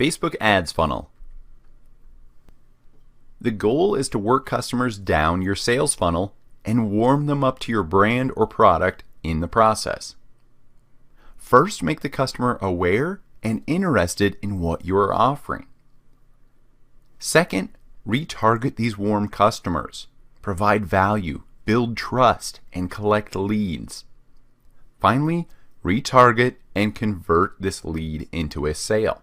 Facebook ads funnel. The goal is to work customers down your sales funnel and warm them up to your brand or product in the process. First, make the customer aware and interested in what you are offering. Second, retarget these warm customers, provide value, build trust, and collect leads. Finally, retarget and convert this lead into a sale.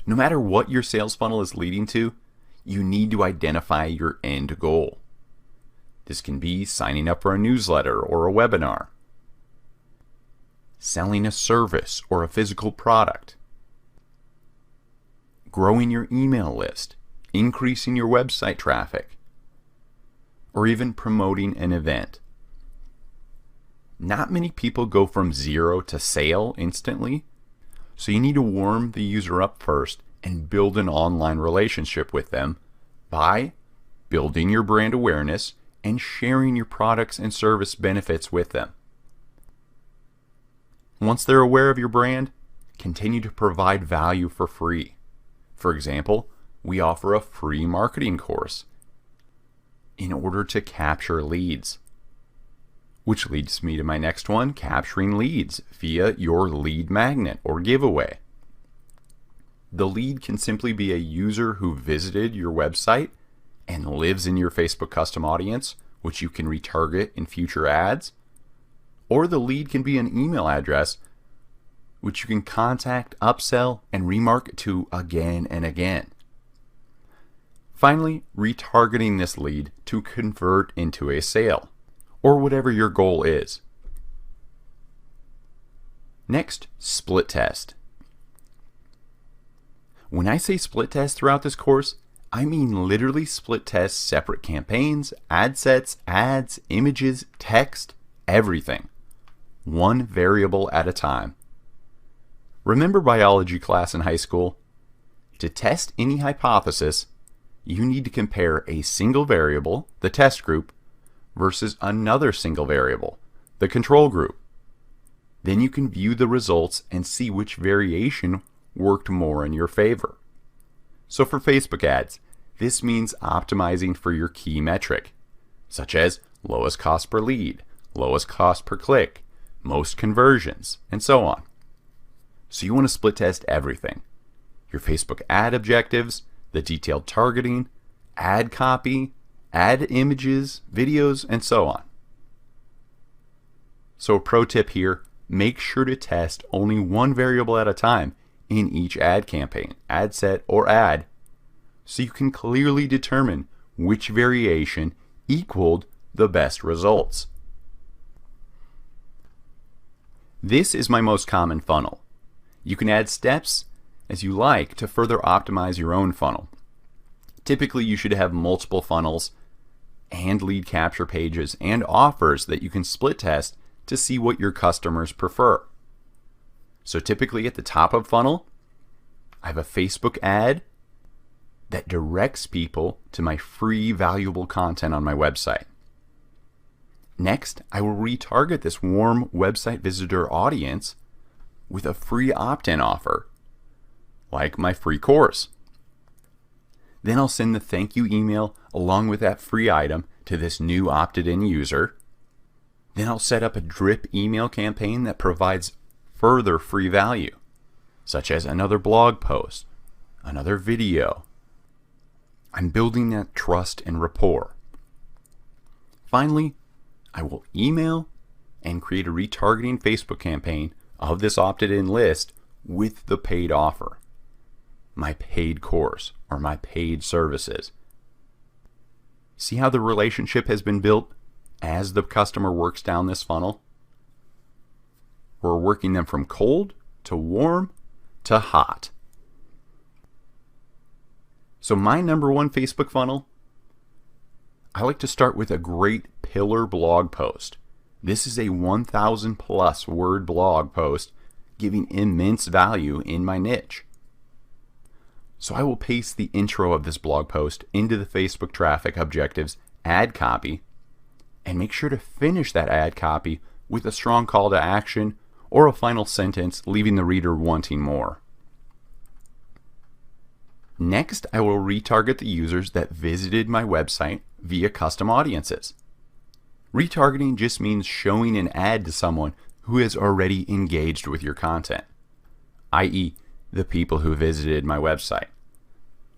No matter what your sales funnel is leading to, you need to identify your end goal. This can be signing up for a newsletter or a webinar, selling a service or a physical product, growing your email list, increasing your website traffic, or even promoting an event. Not many people go from zero to sale instantly, so you need to warm the user up first and build an online relationship with them by building your brand awareness and sharing your products and service benefits with them. Once they're aware of your brand, continue to provide value for free. For example, we offer a free marketing course in order to capture leads. Which leads me to my next one, capturing leads via your lead magnet or giveaway. The lead can simply be a user who visited your website and lives in your Facebook custom audience, which you can retarget in future ads. Or the lead can be an email address, which you can contact, upsell, and remarket to again and again. Finally, retargeting this lead to convert into a sale, or whatever your goal is. Next, split test. When I say split test throughout this course, I mean literally split test separate campaigns, ad sets, ads, images, text, everything. One variable at a time. Remember biology class in high school? To test any hypothesis, you need to compare a single variable, the test group, versus another single variable, the control group. Then you can view the results and see which variation worked more in your favor. So for Facebook ads, this means optimizing for your key metric, such as lowest cost per lead, lowest cost per click, most conversions, and so on. So you want to split test everything. Your Facebook ad objectives, the detailed targeting, ad copy, ad images, videos, and so on. So a pro tip here, make sure to test only one variable at a time in each ad campaign, ad set, or ad, so you can clearly determine which variation equaled the best results. This is my most common funnel. You can add steps as you like to further optimize your own funnel. Typically, you should have multiple funnels and lead capture pages and offers that you can split test to see what your customers prefer. So typically at the top of funnel, I have a Facebook ad that directs people to my free valuable content on my website. Next, I will retarget this warm website visitor audience with a free opt-in offer, like my free course. Then I'll send the thank you email along with that free item to this new opted-in user. Then I'll set up a drip email campaign that provides further free value, such as another blog post, another video. I'm building that trust and rapport. Finally, I will email and create a retargeting Facebook campaign of this opted-in list with the paid offer, my paid course, or my paid services. See how the relationship has been built as the customer works down this funnel? We're working them from cold to warm to hot. So my number one Facebook funnel, I like to start with a great pillar blog post. This is a 1,000 plus word blog post giving immense value in my niche. So I will paste the intro of this blog post into the Facebook traffic objectives ad copy and make sure to finish that ad copy with a strong call to action or a final sentence leaving the reader wanting more. Next, I will retarget the users that visited my website via custom audiences. Retargeting just means showing an ad to someone who has already engaged with your content, i.e., the people who visited my website,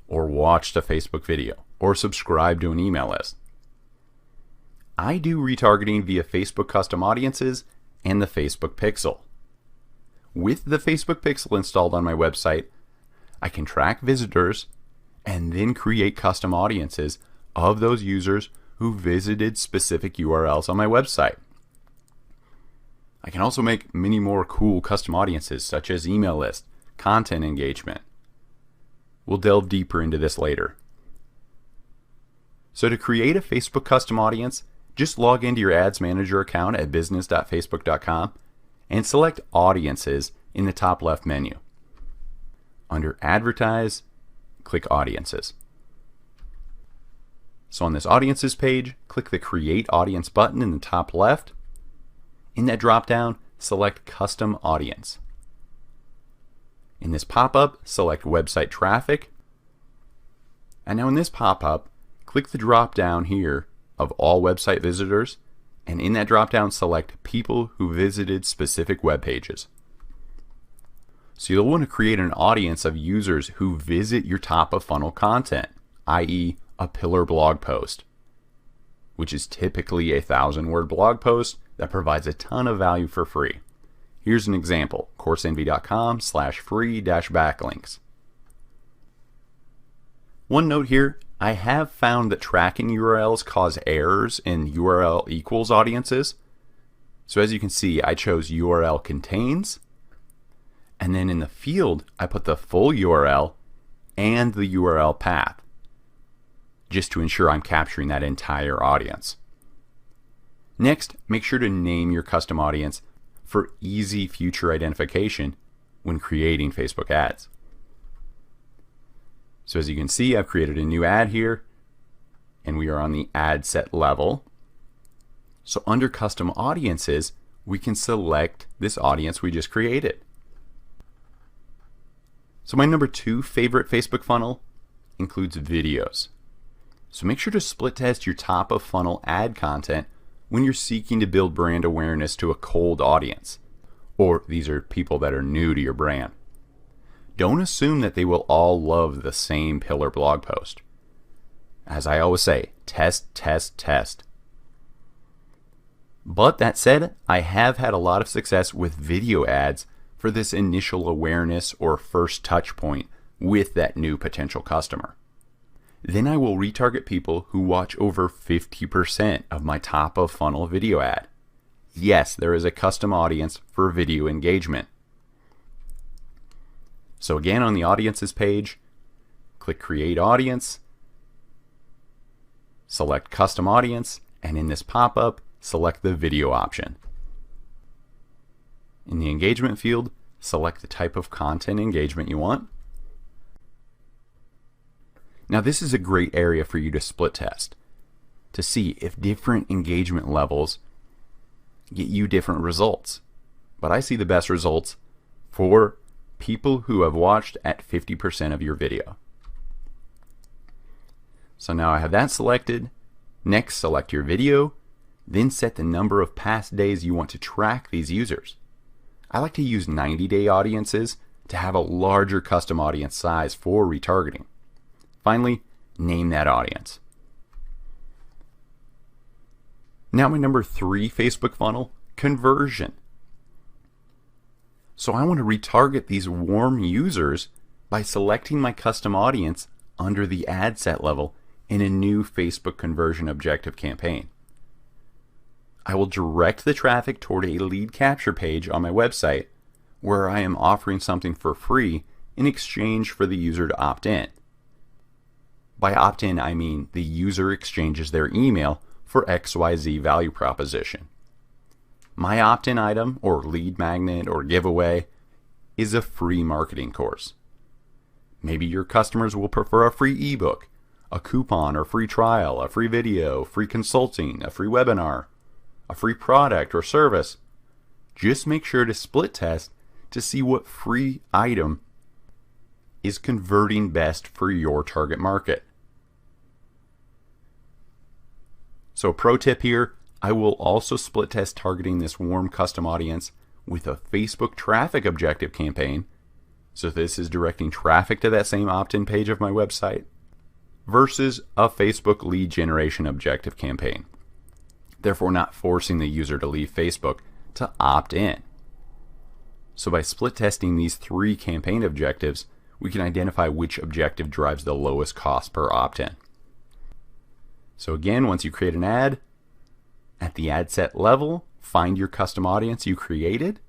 or watched a Facebook video, or subscribed to an email list. I do retargeting via Facebook custom audiences and the Facebook Pixel. With the Facebook Pixel installed on my website, I can track visitors and then create custom audiences of those users who visited specific URLs on my website. I can also make many more cool custom audiences such as email list, content engagement. We'll delve deeper into this later. So to create a Facebook custom audience, just log into your Ads Manager account at business.facebook.com and select Audiences in the top left menu. Under Advertise, click Audiences. So on this Audiences page, click the Create Audience button in the top left. In that drop-down, select Custom Audience. In this pop-up, select Website Traffic. And now in this pop-up, click the drop-down here of All Website Visitors, and in that drop-down, select People who visited specific web pages. So you'll want to create an audience of users who visit your top-of-funnel content, i.e., a pillar blog post, which is typically a 1,000-word blog post that provides a ton of value for free. Here's an example, CourseEnvy.com/free-backlinks. One note here, I have found that tracking URLs cause errors in URL equals audiences. So as you can see, I chose URL contains, and then in the field, I put the full URL and the URL path, just to ensure I'm capturing that entire audience. Next, make sure to name your custom audience for easy future identification when creating Facebook ads. So as you can see, I've created a new ad here, and we are on the ad set level. So under custom audiences, we can select this audience we just created. So my number 2 favorite Facebook funnel includes videos. So make sure to split test your top of funnel ad content when you're seeking to build brand awareness to a cold audience, or these are people that are new to your brand. Don't assume that they will all love the same pillar blog post. As I always say, test, test, test. But that said, I have had a lot of success with video ads for this initial awareness or first touch point with that new potential customer. Then I will retarget people who watch over 50% of my top of funnel video ad. Yes, there is a custom audience for video engagement. So again, on the Audiences page, click Create Audience, select Custom Audience, and in this pop-up, select the video option. In the engagement field, select the type of content engagement you want. Now this is a great area for you to split test to see if different engagement levels get you different results. But I see the best results for people who have watched at 50% of your video. So now I have that selected. Next, select your video, then set the number of past days you want to track these users. I like to use 90-day audiences to have a larger custom audience size for retargeting. Finally, name that audience. Now my number 3 Facebook funnel, conversion. So I want to retarget these warm users by selecting my custom audience under the ad set level in a new Facebook conversion objective campaign. I will direct the traffic toward a lead capture page on my website where I am offering something for free in exchange for the user to opt in. By opt in, I mean the user exchanges their email for XYZ value proposition. My opt-in item, or lead magnet, or giveaway, is a free marketing course. Maybe your customers will prefer a free ebook, a coupon or free trial, a free video, free consulting, a free webinar, a free product or service. Just make sure to split test to see what free item is converting best for your target market. So pro tip here, I will also split test targeting this warm custom audience with a Facebook traffic objective campaign. So this is directing traffic to that same opt-in page of my website versus a Facebook lead generation objective campaign. Therefore not forcing the user to leave Facebook to opt in. So by split testing these 3 campaign objectives, we can identify which objective drives the lowest cost per opt-in. So again, once you create an ad, at the ad set level, find your custom audience you created.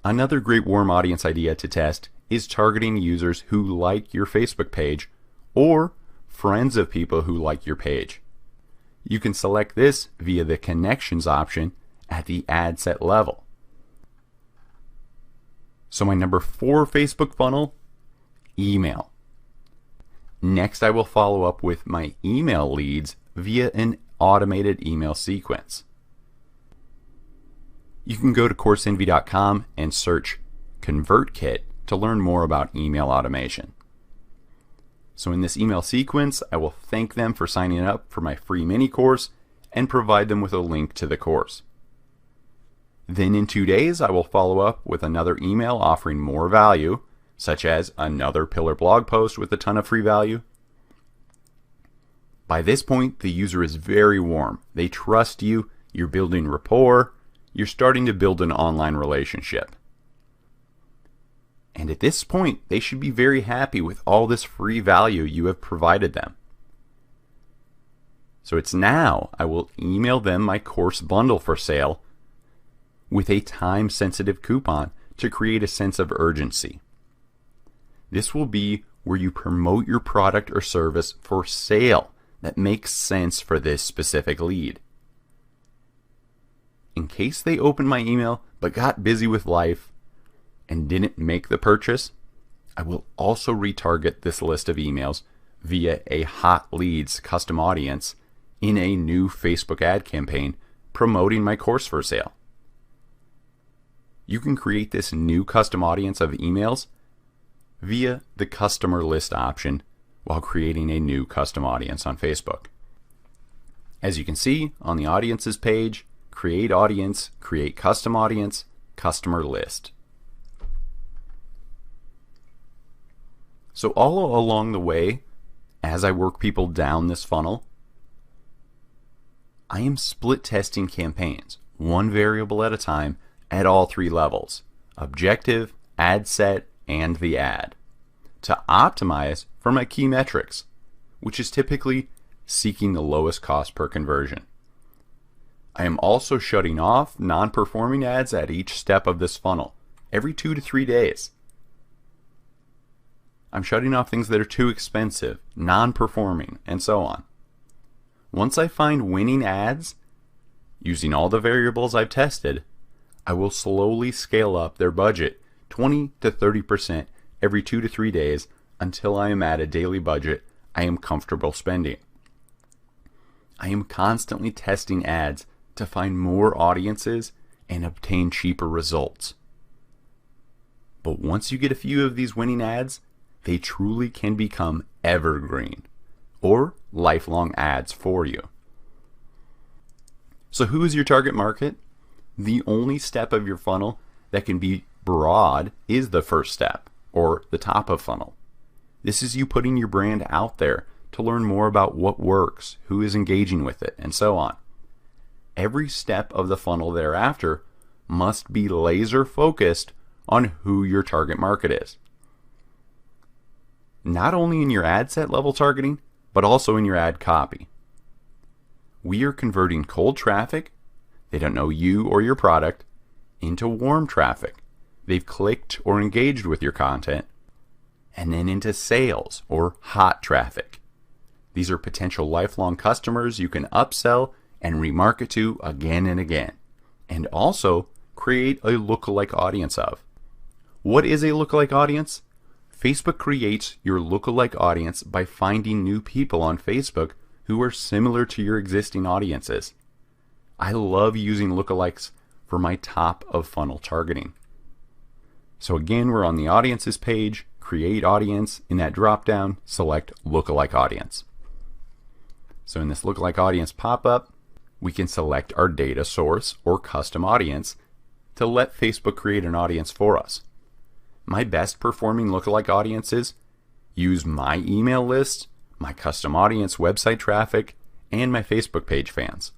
Another great warm audience idea to test is targeting users who like your Facebook page or friends of people who like your page. You can select this via the connections option at the ad set level. So my number 4 Facebook funnel, email. Next, I will follow up with my email leads via an automated email sequence. You can go to CourseEnvy.com and search ConvertKit to learn more about email automation. So in this email sequence, I will thank them for signing up for my free mini course and provide them with a link to the course. Then in 2 days, I will follow up with another email offering more value, such as another pillar blog post with a ton of free value. By this point, the user is very warm. They trust you, you're building rapport, you're starting to build an online relationship. And at this point, they should be very happy with all this free value you have provided them. So it's now I will email them my course bundle for sale with a time-sensitive coupon to create a sense of urgency. This will be where you promote your product or service for sale that makes sense for this specific lead. In case they opened my email but got busy with life and didn't make the purchase, I will also retarget this list of emails via a hot leads custom audience in a new Facebook ad campaign promoting my course for sale. You can create this new custom audience of emails via the customer list option while creating a new custom audience on Facebook. As you can see on the audiences page, create audience, create custom audience, customer list. So all along the way, as I work people down this funnel, I am split testing campaigns, one variable at a time at all 3 levels, objective, ad set, and the ad, to optimize for my key metrics, which is typically seeking the lowest cost per conversion. I am also shutting off non-performing ads at each step of this funnel, every 2 to 3 days. I'm shutting off things that are too expensive, non-performing, and so on. Once I find winning ads, using all the variables I've tested, I will slowly scale up their budget 20 to 30% every 2 to 3 days until I am at a daily budget I am comfortable spending. I am constantly testing ads to find more audiences and obtain cheaper results. But once you get a few of these winning ads, they truly can become evergreen or lifelong ads for you. So who is your target market? The only step of your funnel that can be broad is the first step, or the top of funnel. This is you putting your brand out there to learn more about what works, who is engaging with it, and so on. Every step of the funnel thereafter must be laser focused on who your target market is. Not only in your ad set level targeting, but also in your ad copy. We are converting cold traffic, they don't know you or your product, into warm traffic. They've clicked or engaged with your content, and then into sales or hot traffic. These are potential lifelong customers you can upsell and remarket to again and again, and also create a lookalike audience of. What is a lookalike audience? Facebook creates your lookalike audience by finding new people on Facebook who are similar to your existing audiences. I love using lookalikes for my top of funnel targeting. So again, we're on the audiences page, create audience. In that drop-down, select lookalike audience. So in this lookalike audience pop-up, we can select our data source or custom audience to let Facebook create an audience for us. My best performing lookalike audiences use my email list, my custom audience website traffic, and my Facebook page fans.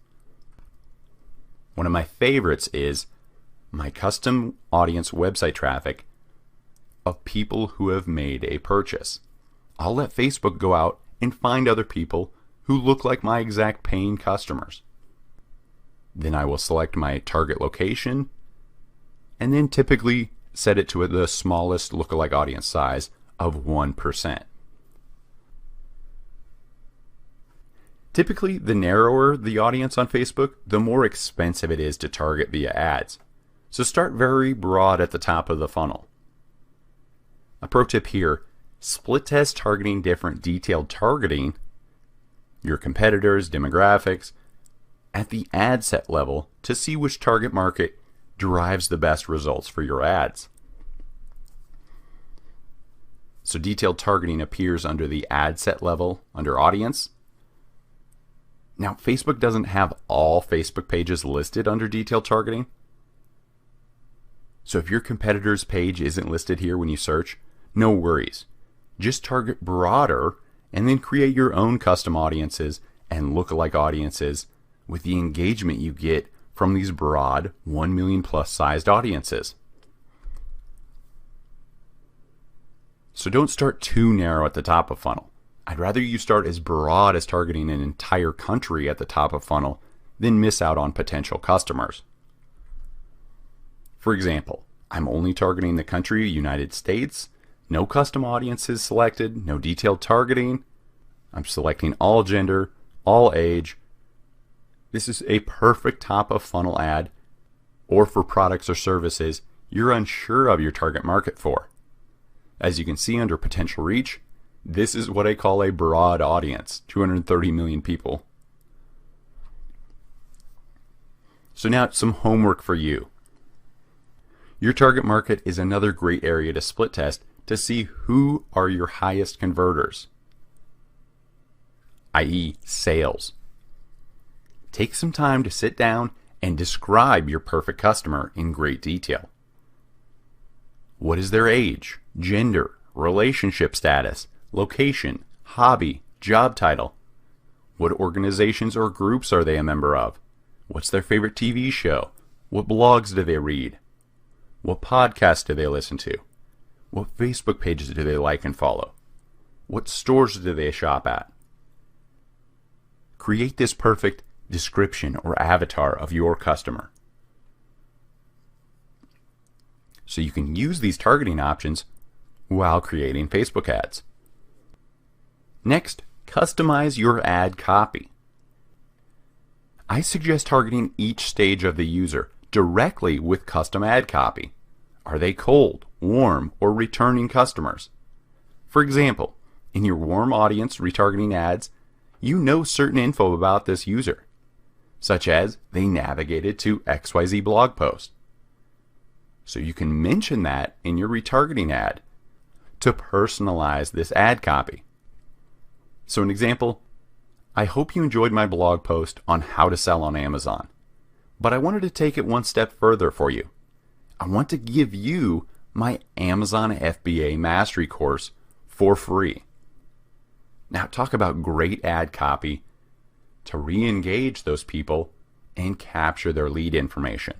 One of my favorites is my custom audience website traffic of people who have made a purchase. I'll let Facebook go out and find other people who look like my exact paying customers. Then I will select my target location and then typically set it to the smallest lookalike audience size of 1%. Typically, the narrower the audience on Facebook, the more expensive it is to target via ads. So start very broad at the top of the funnel. A pro tip here, split test targeting different detailed targeting, your competitors, demographics, at the ad set level to see which target market drives the best results for your ads. So detailed targeting appears under the ad set level under audience. Now, Facebook doesn't have all Facebook pages listed under detailed targeting. So if your competitor's page isn't listed here when you search, no worries. Just target broader and then create your own custom audiences and lookalike audiences with the engagement you get from these broad 1 million plus sized audiences. So don't start too narrow at the top of funnel. I'd rather you start as broad as targeting an entire country at the top of funnel than miss out on potential customers. For example, I'm only targeting the country United States, no custom audiences selected, no detailed targeting. I'm selecting all gender, all age. This is a perfect top of funnel ad, or for products or services you're unsure of your target market for. As you can see under potential reach, this is what I call a broad audience, 230 million people. So now some homework for you. Your target market is another great area to split test to see who are your highest converters, i.e. sales. Take some time to sit down and describe your perfect customer in great detail. What is their age, gender, relationship status, location, hobby, job title? What organizations or groups are they a member of? What's their favorite TV show? What blogs do they read? What podcasts do they listen to? What Facebook pages do they like and follow? What stores do they shop at? Create this perfect description or avatar of your customer, so you can use these targeting options while creating Facebook ads. Next, customize your ad copy. I suggest targeting each stage of the user directly with custom ad copy. Are they cold, warm, or returning customers? For example, in your warm audience retargeting ads, you know certain info about this user, such as they navigated to XYZ blog post. So you can mention that in your retargeting ad to personalize this ad copy. So an example, I hope you enjoyed my blog post on how to sell on Amazon, but I wanted to take it one step further for you. I want to give you my Amazon FBA Mastery course for free. Now talk about great ad copy to re-engage those people and capture their lead information.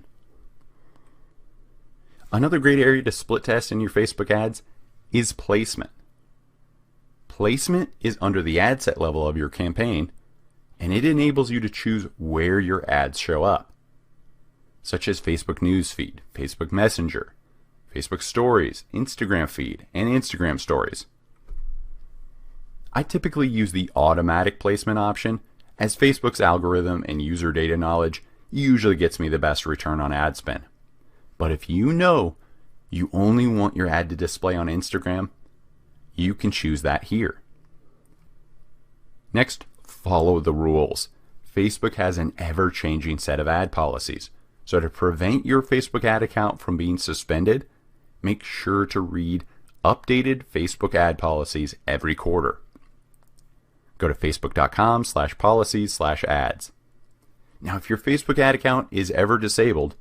Another great area to split test in your Facebook ads is placement. Placement is under the ad set level of your campaign, and it enables you to choose where your ads show up, such as Facebook Newsfeed, Facebook Messenger, Facebook Stories, Instagram Feed, and Instagram Stories. I typically use the automatic placement option, as Facebook's algorithm and user data knowledge usually gets me the best return on ad spend. But if you know you only want your ad to display on Instagram, you can choose that here. Next, follow the rules. Facebook has an ever-changing set of ad policies. So to prevent your Facebook ad account from being suspended, make sure to read updated Facebook ad policies every quarter. Go to facebook.com/policies/ads. Now, if your Facebook ad account is ever disabled,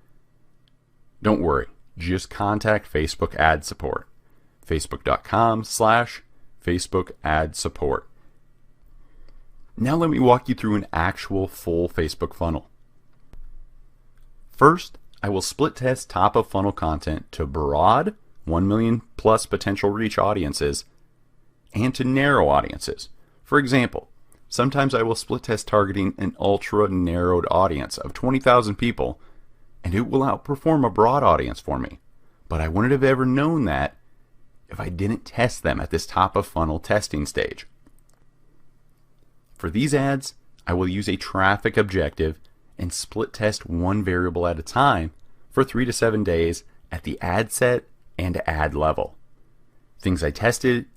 don't worry, just contact Facebook ad support. Facebook.com/Facebook ad support. Now let me walk you through an actual full Facebook funnel. First, I will split test top of funnel content to broad, 1 million plus potential reach audiences, and to narrow audiences. For example, sometimes I will split test targeting an ultra narrowed audience of 20,000 people, and it will outperform a broad audience for me. But I wouldn't have ever known that if I didn't test them at this top of funnel testing stage. For these ads, I will use a traffic objective and split test one variable at a time for 3 to 7 days at the ad set and ad level. Things I tested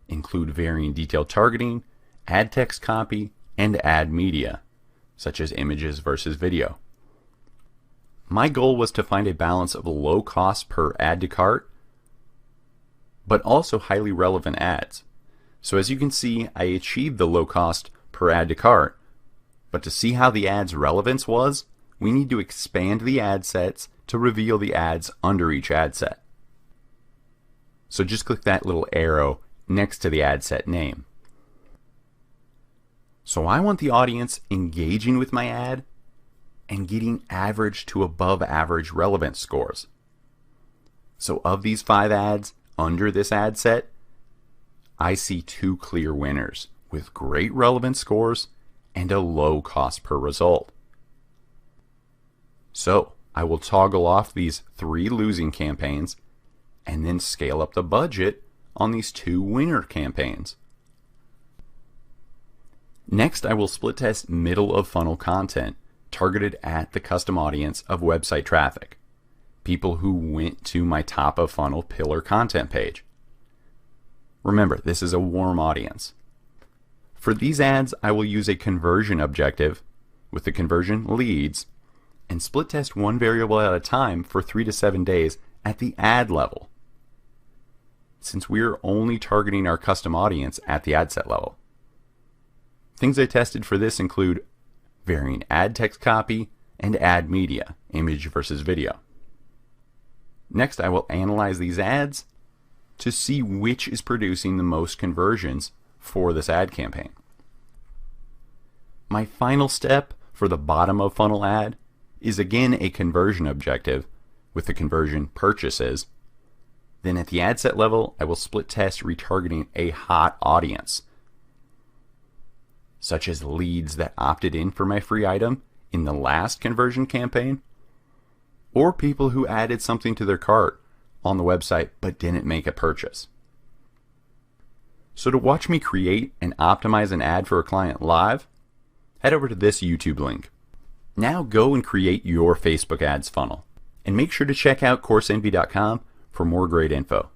include varying detailed targeting, ad text copy, and ad media, such as images versus video. My goal was to find a balance of low cost per add to cart, but also highly relevant ads. So as you can see, I achieved the low cost per add to cart, but to see how the ad's relevance was, we need to expand the ad sets to reveal the ads under each ad set. So just click that little arrow next to the ad set name. So I want the audience engaging with my ad and getting average to above average relevance scores. So of these 5 ads under this ad set, I see 2 clear winners with great relevance scores and a low cost per result. So I will toggle off these 3 losing campaigns and then scale up the budget on these 2 winner campaigns. Next, I will split test middle of funnel content targeted at the custom audience of website traffic, people who went to my top of funnel pillar content page. Remember, this is a warm audience. For these ads, I will use a conversion objective with the conversion leads and split test one variable at a time for 3 to 7 days at the ad level, since we're only targeting our custom audience at the ad set level. Things I tested for this include varying ad text copy and ad media, image versus video. Next, I will analyze these ads to see which is producing the most conversions for this ad campaign. My final step for the bottom of funnel ad is again a conversion objective with the conversion purchases. Then at the ad set level, I will split test retargeting a hot audience, such as leads that opted in for my free item in the last conversion campaign, or people who added something to their cart on the website but didn't make a purchase. So to watch me create and optimize an ad for a client live, head over to this YouTube link. Now go and create your Facebook ads funnel, and make sure to check out CourseEnvy.com for more great info.